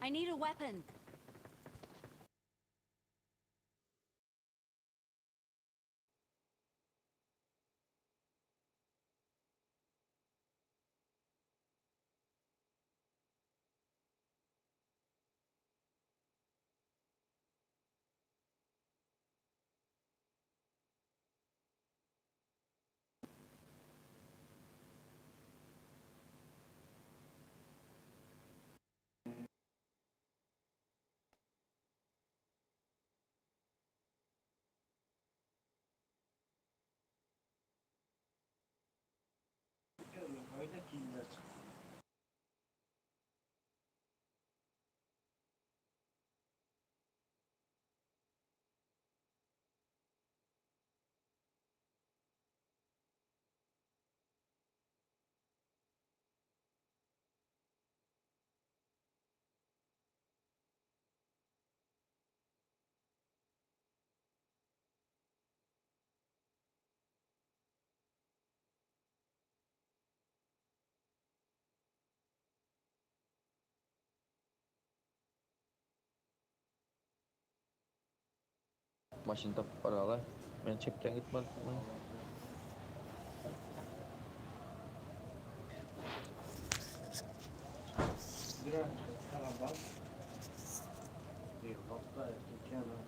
I need a weapon. Машина тапып баралы. Мен чептен кетмедім.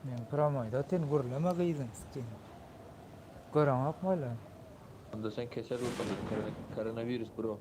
Men piramayda ten gurlama gıydın skin. Gören akmayla. Anda sen keser ortalığı. Koronavirüs bro.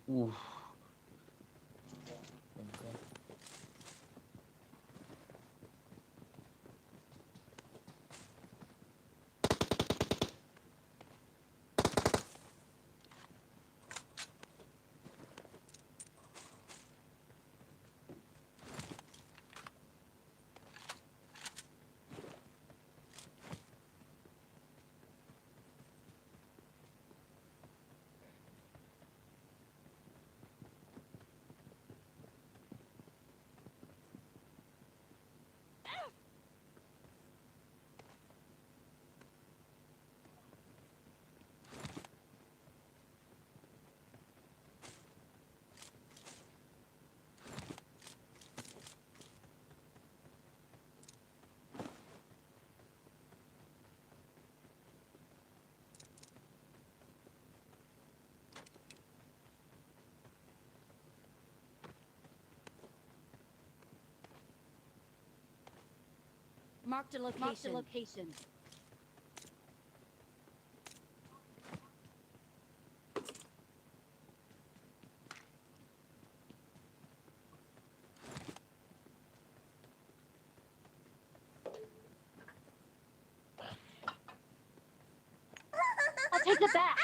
Uf. Marked a location. I'll take it back.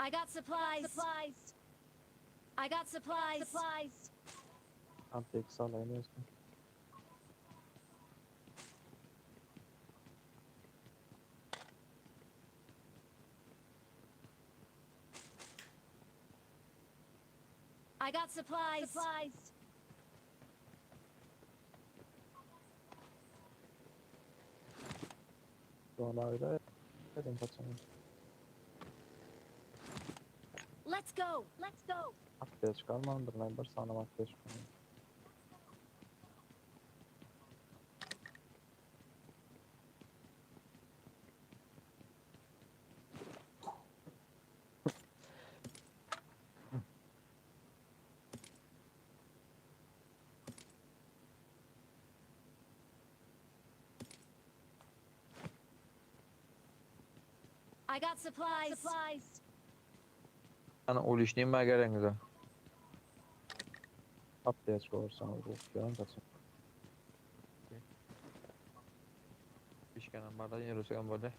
I got supplies. I got supplies. Antek salayım özüm. I got supplies. Supplies. Sonra öyle dedim kaçalım. Let's go. Let's go. Akdaya çıkarmandır ben bir sana akdaya çıkarmandır. I got supplies. Supplies. Ana oluşnayım mı gerenize? Akdaya çıkarsan olur. Yarın kaçın. İşkenen barda yürüsün böyle.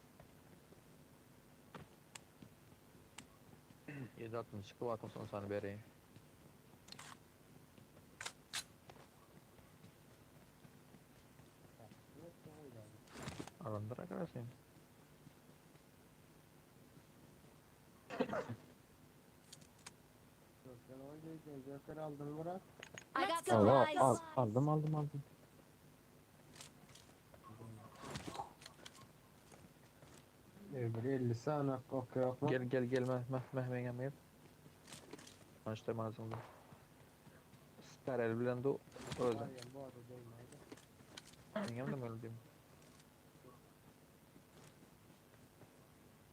7-60 çıkıp atın son sana vereyim. Arındır arkadaşım. Joker aldın Murat. I got Allah supplies. aldım. Öbürü 50 saniye kokuyor yok mu? Gel mehmengem gel. Başta mazımda. Skarel bilen de özüm. Var ya, bu arada değil mi? Mengem de öyle diyeyim.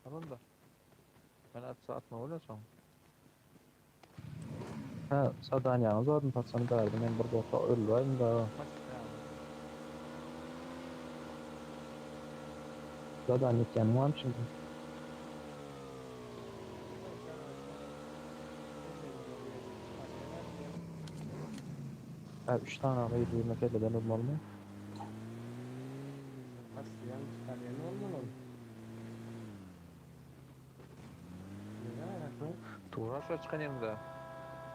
Tamam da. Ben atma öyle son. Ha, sadanyanız var mı? Patsanı derdim. Ben bir bota ölüyüm da. Sadanlık yanım var mı şimdi? Ha, 3 tane alayı bir meseleden olmalı mı? Asliyen çıkarıyor, ne olmalı? Neden ayak mı? Tuğraşla çıkan yanımda.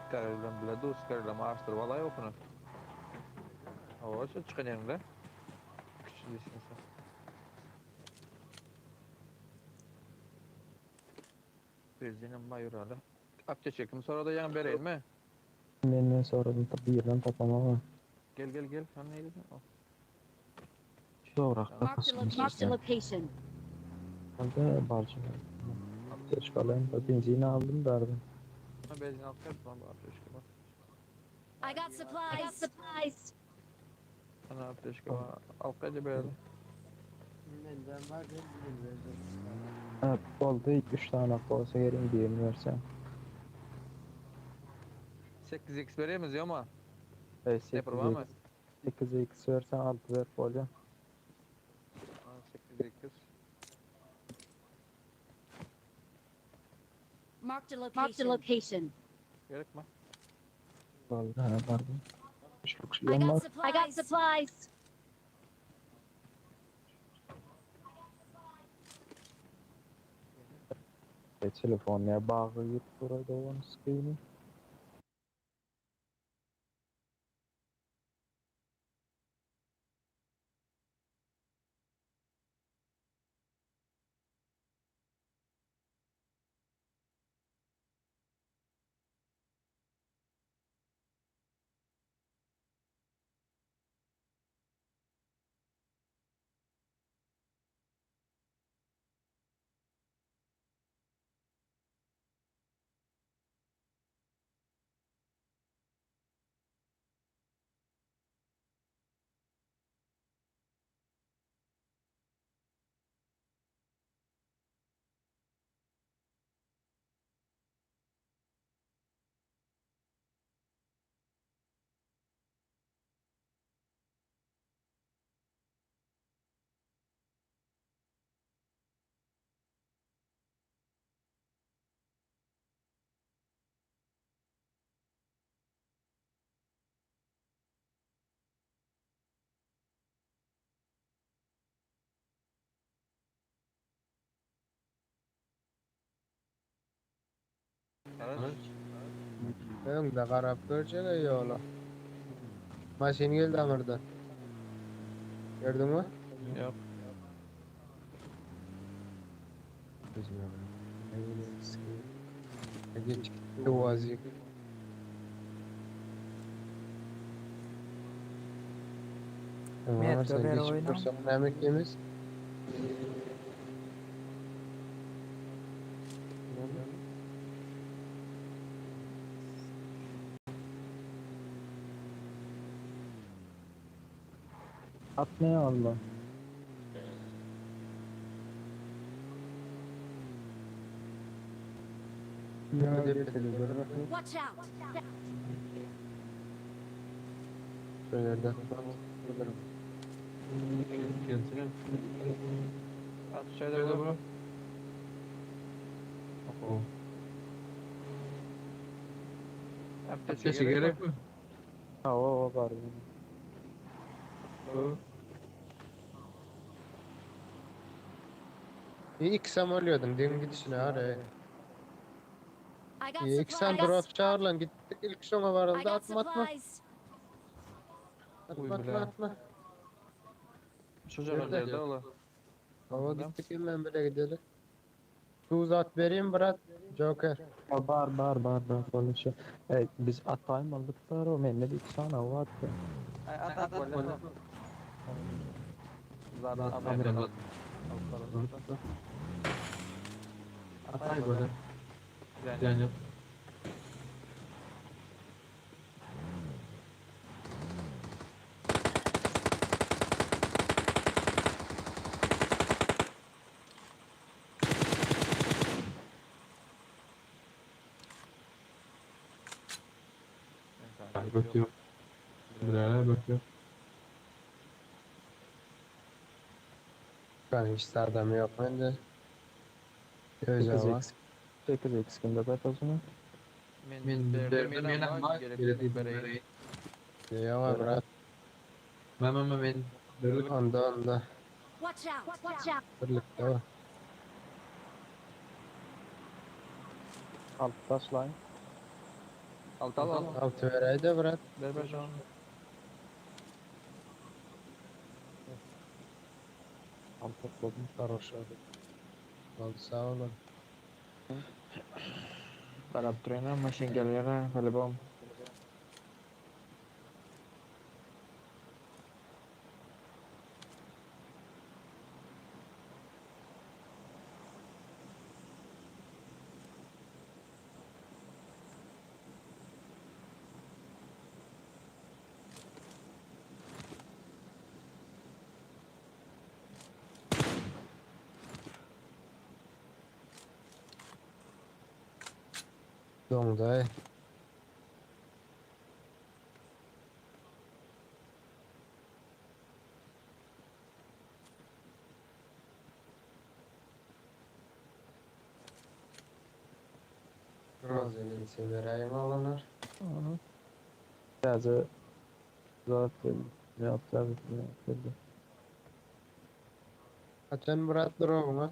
Skarel bilen bile de Skarel'e maaştır valay okunu. Oğaça çıkan yanımda. Küçülüyorsun sen. Bezinin bayır hala. Apça çekim sonra da yan vereyim mi? Benden sonra bir yerden tapamam ama. Gel. Sen neydi? Oh. Doğrak da Marked a, kasım marked a istersen. location. Ben de barcım. Akdaya çıkarlayım da benzini aldım derdim. Ben benzin alıp geldim lan bu apça çıkıma. I got supplies. I got supplies. Sana apça çıkıma. Alıp geldi böyle. Benden var, bir vereceğim. Ha, oldu 3 tane aklı olsa gelin diyelim versen. 8x vereyim mi ama? 8 Sniper var mı? 8x versen 6 ver folyo. 8x. Marked a location. Marked a location. Gerek mi? Vallahi vardım. Üçlük I şeyim got var. supplies. I got supplies. Telefonla bağlayıp burada onu sıkayım. Evet. Önde karab göreceğine yola. Maşin geldi amırdan. Gördün mü? Yok. Bizim abi. Ne bileyim, sıkıyor. Geç gitti o vaziyet. Met Sen haber geçip oyna. dursan ne yemek yemiz? Atmaya Allah. Ne depeli dur bakayım. Watch out! Şöyle Gelsin. At şeyde bu. Oho. Apteşe gerek mi? Ha o var. İlk sam oluyordun. Din gidişine araya. I got İlk sen supplies. drop çağır lan. Gittik ilk sona I varıldı. got Atma atma. supplies. Atma atma atma. Çocuk Nerede? nerede ola? Hava gittik hemen bile gidelim. Tuz at vereyim Murat. Joker. Bar konuşuyor. Biz atayım aldıklar o menle bir sana vardı. At wala. Zaten At, adam at. Atay böyle. Yani. Bakıyorum. Birader bakıyorum. Ben işte adam yok bende. Göz hava. 8x kimde bet o zaman? Men bermen var. Gerekli berey. Ya var Murat. Men. Berlik. Onda. Watch out! Watch out! Birlikte o. Alt taşlayın. Alt al. Altı vereydi Murat. Ver şu an. Alt topladım. Хорошо. Oldu sağ olun. Tarap trainer machine geliyor böyle bom. Donday. Rozenin severayım alınır. Bazı zaten ne yapacağız ne yapacağız. Açan Murat duruma.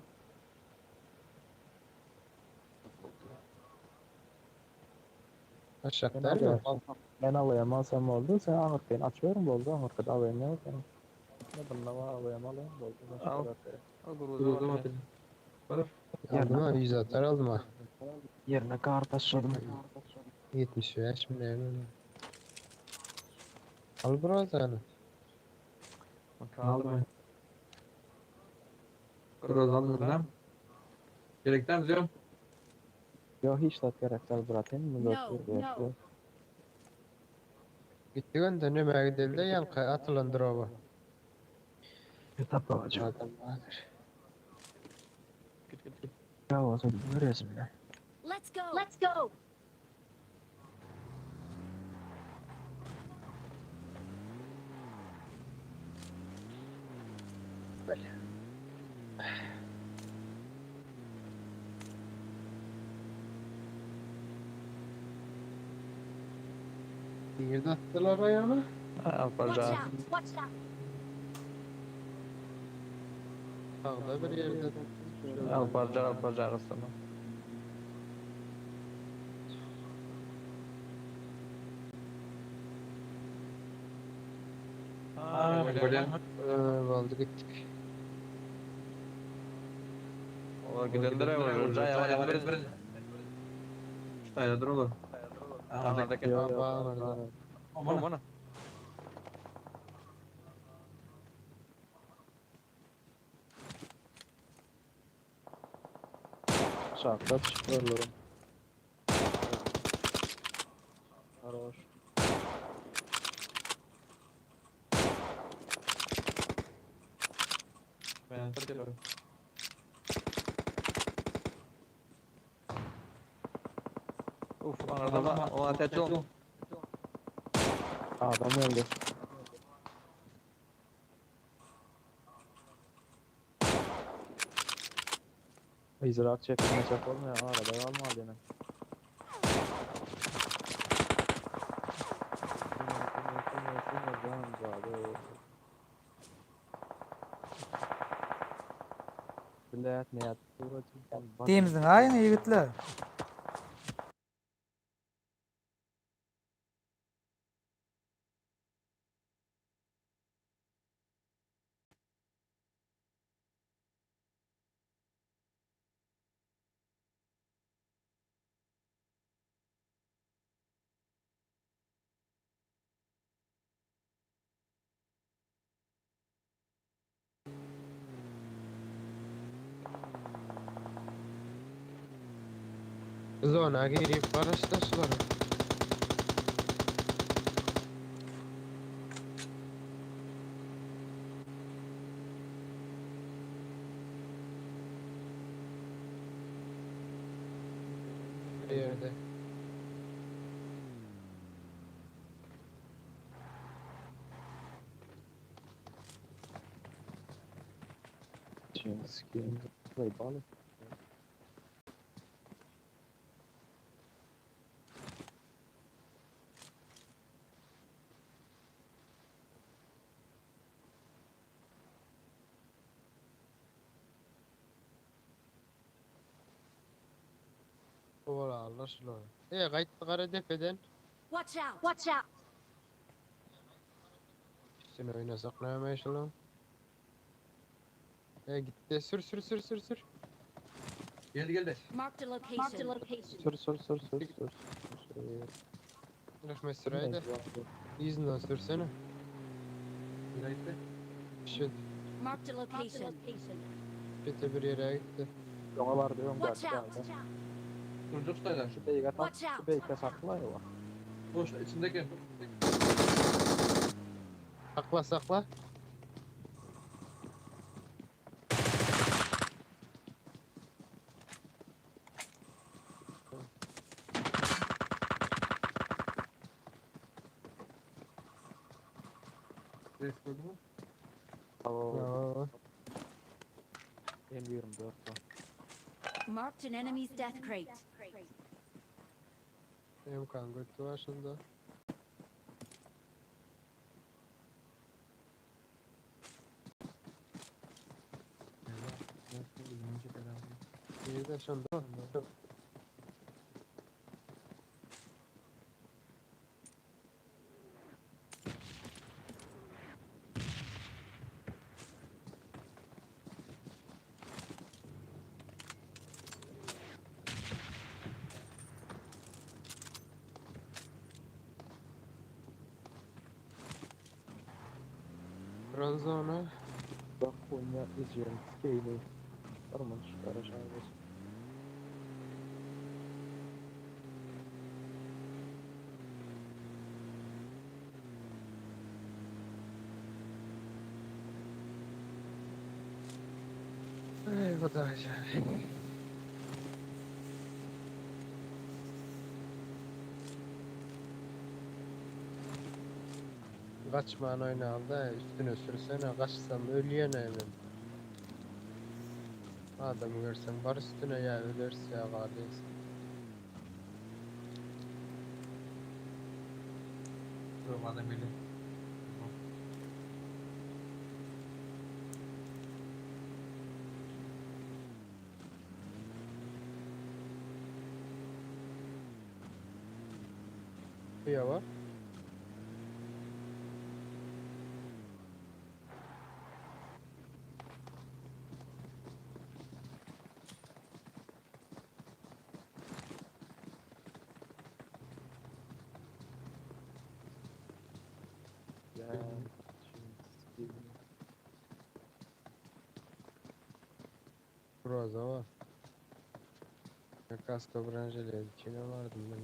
Aşağıda mı? Ben alayamazsam oldu. Sen ağırken açıyorum oldu. Ağırken alayamazsam. Ne bununla var alayamalayım oldu. Al. Al Kuruza guruza. atın. Baraf. Aldım ha 100 atar aldım ha. Yerine kar taşıdım. 75 mi ne öyle. Al biraz yani. Aldım. Kuruza aldım lan. Gerekten diyorum. Yok hiç tat gerekler bırakayım mı? No. Gitti gönder neme gidildi yan atılan drova. Kitap alacağım. Zaten vardır. Ya o zaman resimle. Let's go! Let's go! Bir de attılar ayağına. Al Watch parça. out! Watch out! Sağda bir yerde. Al parça kısmı. Böyle. Oldu gittik. O gidenlere var. Caya var. Şurada olur. Anadaki. Yok yok. Baba, Aman. Aman bana. Şartlar çıkarırım. Хорош. Ben tutuyorum. Uf, anadama. O ateş ol. Adam geldi. İzraat çekilmeyecek olmuyor. Arada kalma yine. Bilet ne yaptı? Demizin aynı yigitler. Zona girip barıştaşlar. Bir yerde. Çinski. Zajebalı. Ola Allah şular. Kayıtlı kara defeden Watch out! Watch out! üstüne oynasak ne yapmayız lan? Gitti sür. Geldi. Marked a location. Marked a location. Sür. 40 metreydi. İzinden sürsene. Nereye gitti? Şut. Marked a location. Kötü bir yere gitti. Yona var diyorum Watch geldi out! geldi. Çocuk sayılar. Şu beyge tak. Watch out. Şu beyge sakla ya bak. Boş içindeki. Sakla. Res koydu mu? Tamam. Ya. M24 var. Marked an enemy's death crate. Benim kan götü var şunda. İyi de şunda. Bronzona. Bak Konya izliyorum. Keyni. Orman çıkar aşağı basın. Bu da acayip. Kaçman oynaldı, üstüne sürsene, kaçsam ölüyor hemen. Adamı görsen var üstüne ya ölürse ya kardeş. Romanı bile. Ya var. Groza var. Kasko branjeledi. İçine vardım ben.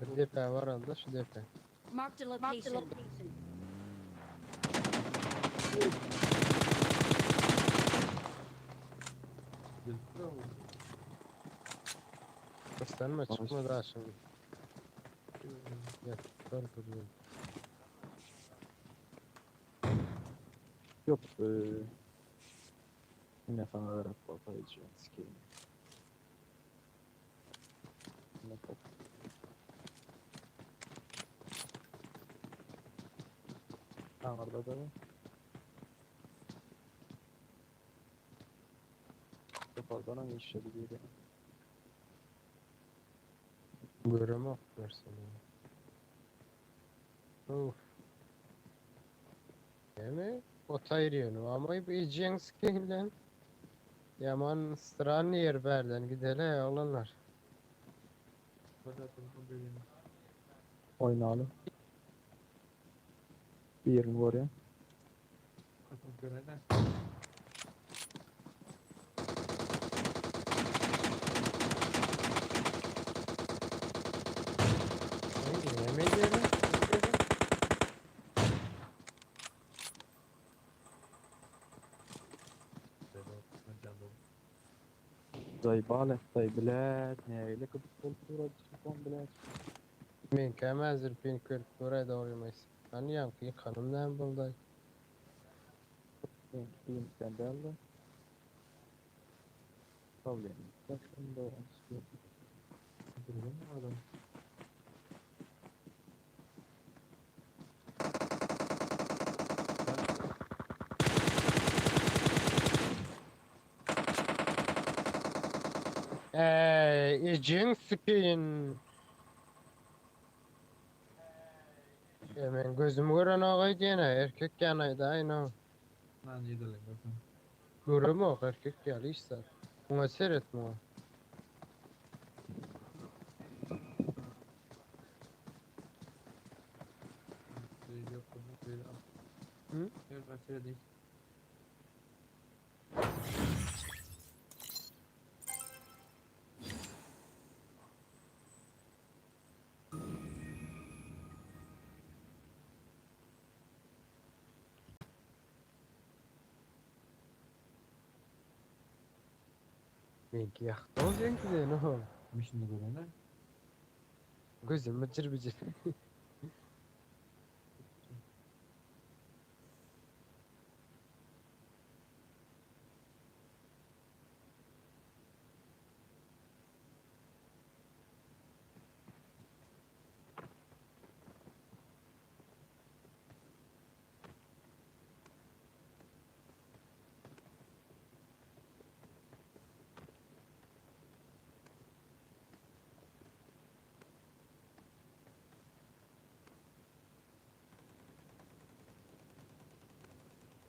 Bir depe var aldı şu depe. Marked a location. Gösterme çıkma daha şimdi. Gel. Duruyor. Yok. Yine sana verip bakayım. Sikeyim. Yine top. Orada da mı? Çok oradan hangi işe gidiyor ya? Göreme okuyorsun. Uf. Değil mi? Ota yürüyorsun ama bir Jensk'le yaman stran yer berden gidele olanlar. Oynayalım. Bir yerini var ya. Yemek yiyelim. Zay balet, zay bilet, ne öyle kıtık kultura çıkan bilet. Men kemezdir pin kırk buraya da oynamayız. Hani yankı kanımdan bulday. Ben gideyim sen de al da. Problem. Başım da olsun. Jensk'in. Hemen gözüm gören ağay gene erkek yanaydı aynı. Lan yedirler bakın. Görüm o erkek gel işte. Buna seyretme o. Böyle yok böyle al. Hı? Gel bak şöyle değil. Benki yaktı olacaksın ki de ne o? Mişini görene. Gözüm bıcır bıcır.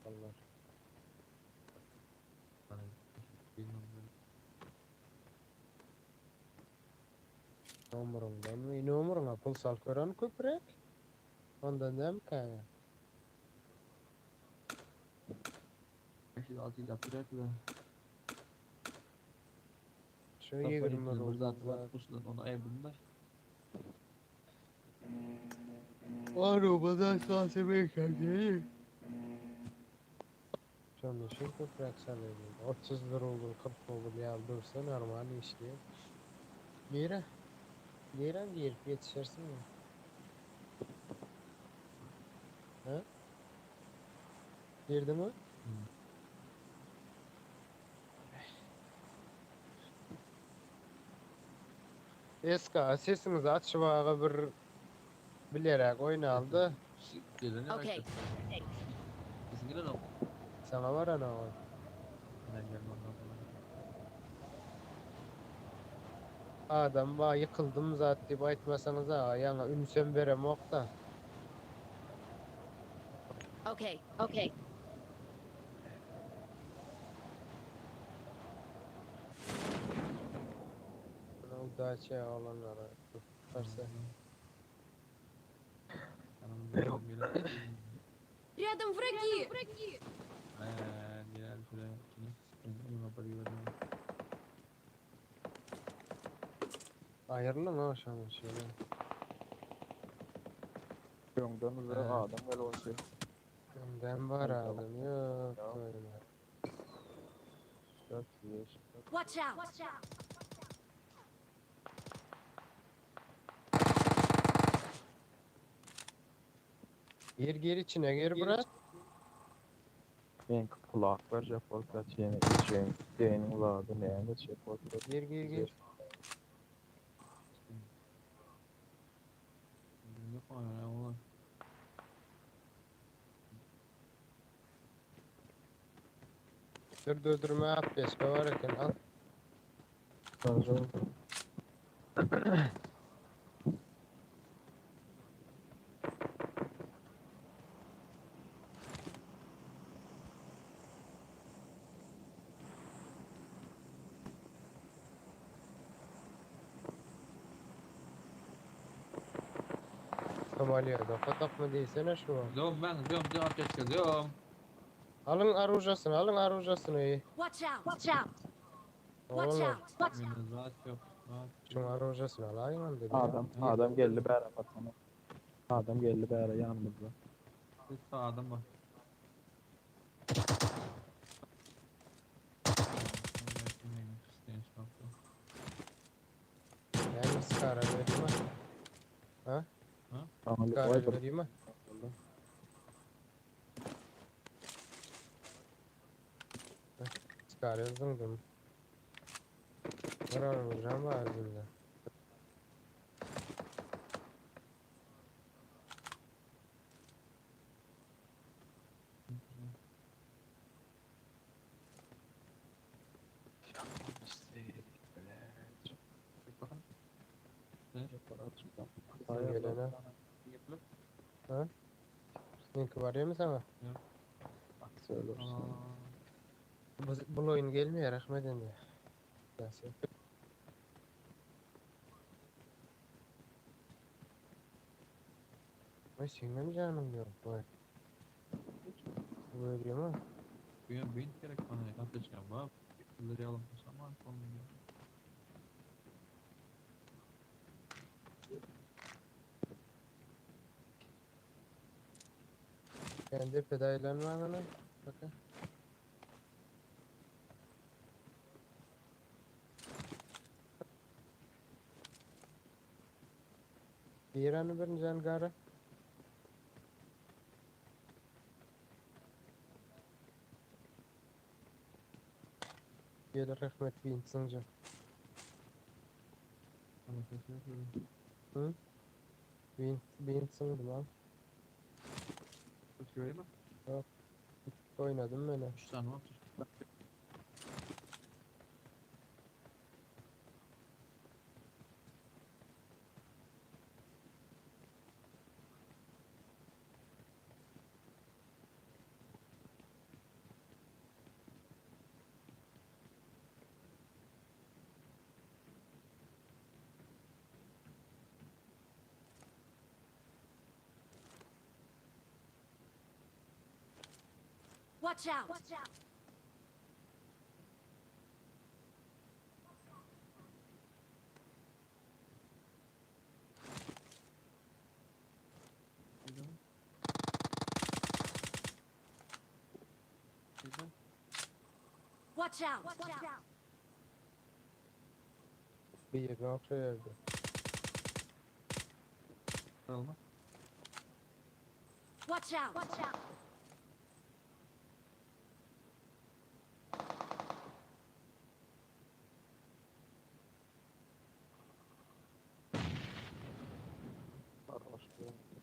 Allah. Bana bilmem böyle. Umurumdan mı? Yine umuruna pul sal kören köprek. Ondan da mı kaya? 500-600 yaptırıyor da. Şu 20 Burada ruble. atlar pusulan onu ayırdılar. Arabadan sahseme kendini. Şunun için köprek salıyor. 30 lira olur, 40 olur ya dursa normal işliyor. Lira. Lira bir yetişirsin mi? Ha? Girdi mi? Eska sesimizi açıvağa bir bilerek oynaldı. Gelene Okay. Kesin gelen o. Sana var ana o. Ben gelmem lazım. Adam va yıkıldım zaten baytmasanız ha yana ünsem verem ok da. Okay. Okay. Bunu daha şey olanlara varsa. Рядом враги! Hayırlı mı o şanı şöyle. Yönden uzağa adam gel olsun. Ben var aldım yok koyma. 405. Watch out! Gir içine gir bırak. Ben kulak var Japon kaçıyene içeyim. Değinin ulağı ne yanında Japon Gir. Durma yap beşme var eken al. Somaliya da fatak mı değilsene şu an. Diyorum ben, diyorum apteçke diyorum. Alın arujasını iyi. Watch out! Watch out! Watch Oğlum out! Watch out! Benim rahat yok. Rahat. şunu arujasını alayım dedi. Adam geldi bera baksana. Adam geldi bera yanımızda. Bir sağdan bak. Yani skara vereyim ha. Tamam, Skara vay be. vereyim ha. Skara yazdım. Var arujam var ağzımda. Sen gelene. Ha? Seninki var ya mı sana? Söylüyorsun. Bu oyun gelmiyor Ahmet Emre. Nasıl? Ay seninle mi canım yok? Vay. Veriyor mu? Beyin gerek bana apteçke bak. Bunları alalım. Zaman sonra. Kendi pedaylarını var mı? Bakın. Bir anı bir can gara. Gelir rahmet bir insan can. Hı? Bir insandım lan. Tutkuyor mu? Oynadım ben. 3 tane var. Watch out! Watch out! Watch out! Watch out! Bir yerine okşayardı. Alma. Watch out! Watch out!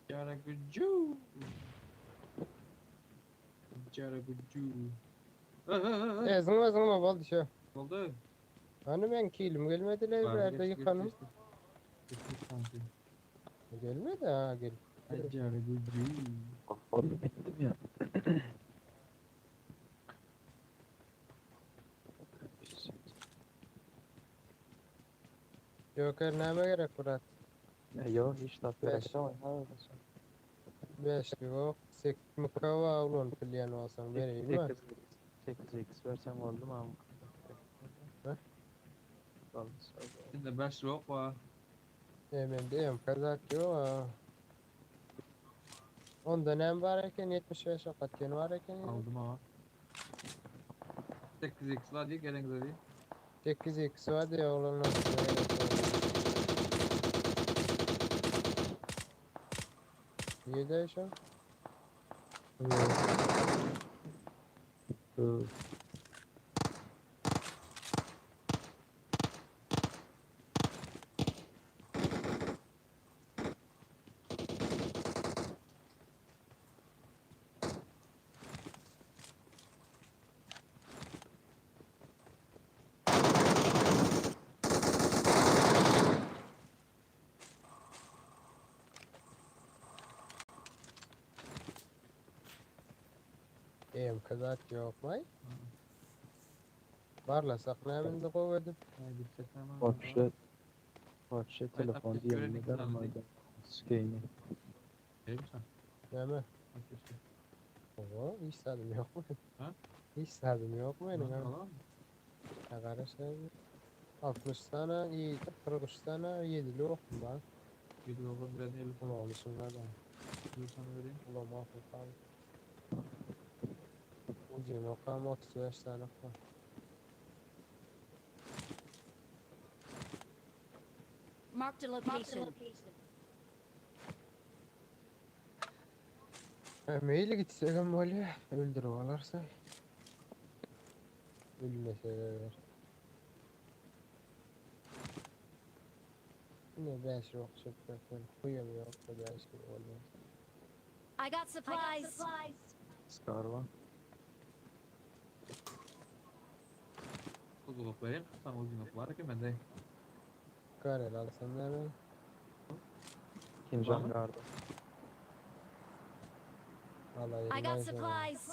Cara gücü. Cara gücü. Zıngma bol dişe. Oldu. Hani ben kilim gelmedi le bir yerde yıkanım. Gelmedi ha gel. Cara gücü. Oğlum ettim ya. Joker näme gerek Murat? Yok hiç laf Beş. gerek yok. Ha, 5'lik ok. 8 kava ulan pilyan olsan vereyim mi? 8x versem oldu mu ama? Heh. Vallahi Şimdi 5 yok var. Hemen diyeyim kazak yok. Onda nem var eken 75 katken var eken. Aldım ama. 8x var diye gelin dedi. 8x var diye oğlan nasıl İyi de şu. Dur. Kazak yok mu? Varlasak nemin de kovadım. Haydi çekmem ama. Watch'e Hayır, telefon tabii, diyelim görelim de sen olmaydı. Skeyni. Değil mi sen? Neme? Bak işte. Oo, hiç tadım yok mu? Ha? Hiç tadım yok mu benim? Tamam mı? Arkadaşlar 60 tane iyi, 40 tane 7'li okum ben. Gidip okulun biraz elim. Ulan oluşumlar da. Dur sana vereyim. Ulan mahvur kaldı. Uzun okam 35 tane okam. Marked a location. Meyli gitsek böyle öldürüp alarsa. Ölmeseler. Yine 5 yok çıktıktan. Kuyum yok da 5 gibi olmaz. I got supplies. Scar var. Uzunluk vereyim. Sen uzunluk var ki bende. Karel alsan da hemen. İkinci Var mı? hangarda. I Alayım got ben sana. supplies.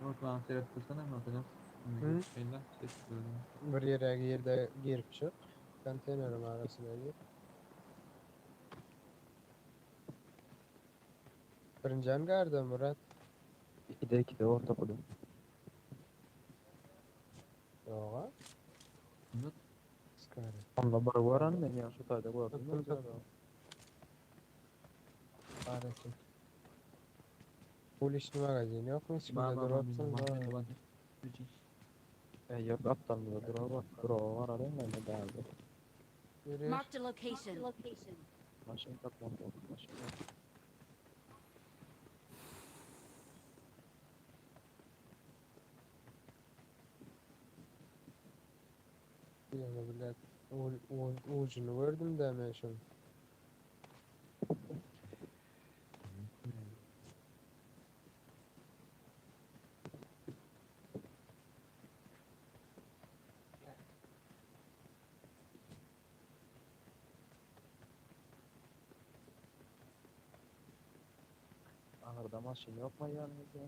Yok lan seyret kılsana mı atacağız? Hı? Şeyden ses gördüm. Bir yerde girip çık. Konteynerin arasına gir. Birinci hangarda Murat. 2'de orta kudu. Yok ha. Bunu Skari. Onda bar var anne ya şu tayda gördüm. Dur, dur, dur. Kahretsin. Polis magazin yok mu? Hiç kimde duruyorsun da. Yok aptal mı dur bak. Dur o var arayın ben de derdi. Yürü. Marked a location. Maşın takmam yok. Maşın yok. Yani bilet. Ucunu gördüm de ben şunu. Ahırda maşın yok mu yanınızda?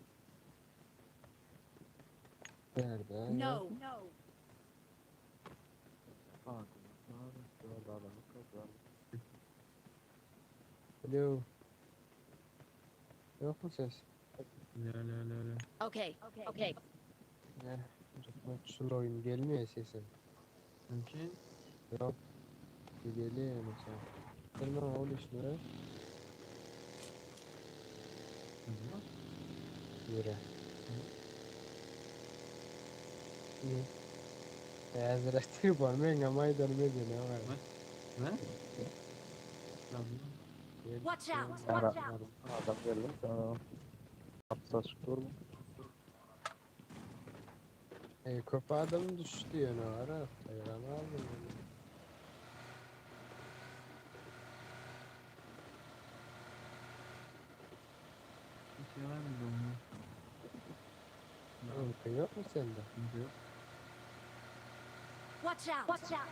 Nerede? No. Aa, şurada adamı kızlar. Alo. Yok mu ses? öyle. Okay. Okay. Ne? Şu oyun gelmiyor sesin. Mümkün. Yok. Bir geliyor mesela. Tamam ol işte. Hızlı. Yürü. İyi. Hazretleri parmağın amayı dönmedi ne var? Ne? Lazım. Watch out. Ara, Watch out. adam geldi. Tamam. Apsas dur mu? Köpe adam düştü ya ne var? Hayran aldım. Hiç yalan mı olmuyor? Öykü yok mu sende? Sıkıntı yok. Watch out. Watch out.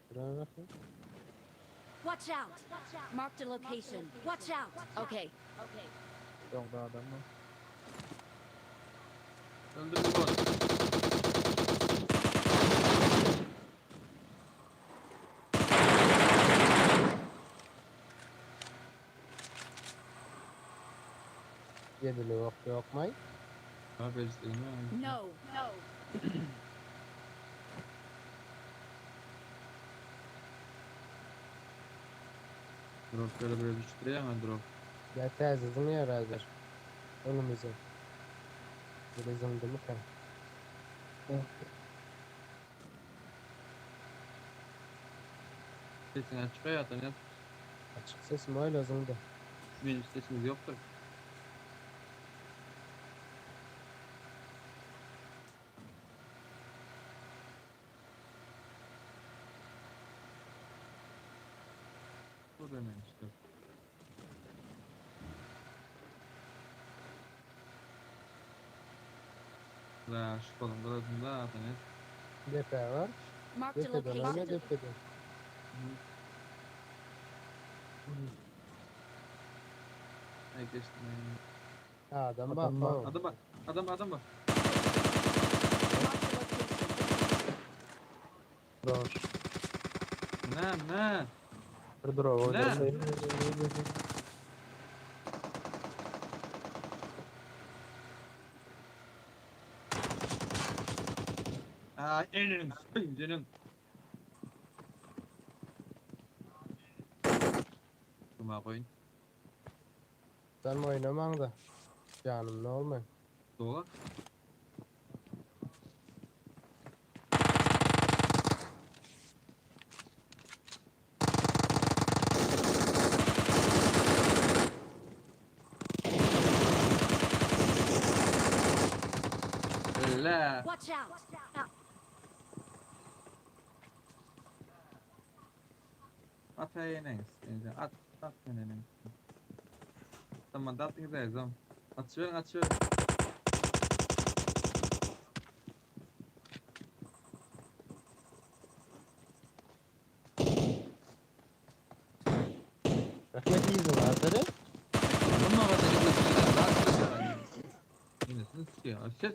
Şuraya bakayım. Watch out. Marked a location. Watch out. Okay. Okay. Yolda adam var. Öldürdü bu. Yedili yok may. Abi istedim ya. No. No. Drop böyle böyle düştürüyor ama drop. Ya tezizini yer hazır. Önümüze. Böyle zımdımı kan. Sesini açık hayatın ya. Açık ses mi öyle zımdı. Bizim sesimiz yoktur. Bu demek işte. Daha şu kolun burasında atınız. Depe var. Marked a Depeden öyle location. depeden. Ay geçtim. Ha, adam Adam bak. bak. bak. Adam bak. Adam bak. Marked a location. Dur. Ne? Dur o. Ne? Ay elinin sıkıntının. Kuma koyun. Sen oynaman da. Canım ne olmuyor. Dola. La. Watch out. At aynen. At aynen. Tamam da atın da yazam. Atıyor. Rahmet iyisin hazırı. Bununla bak. Yine siz ki. Ses.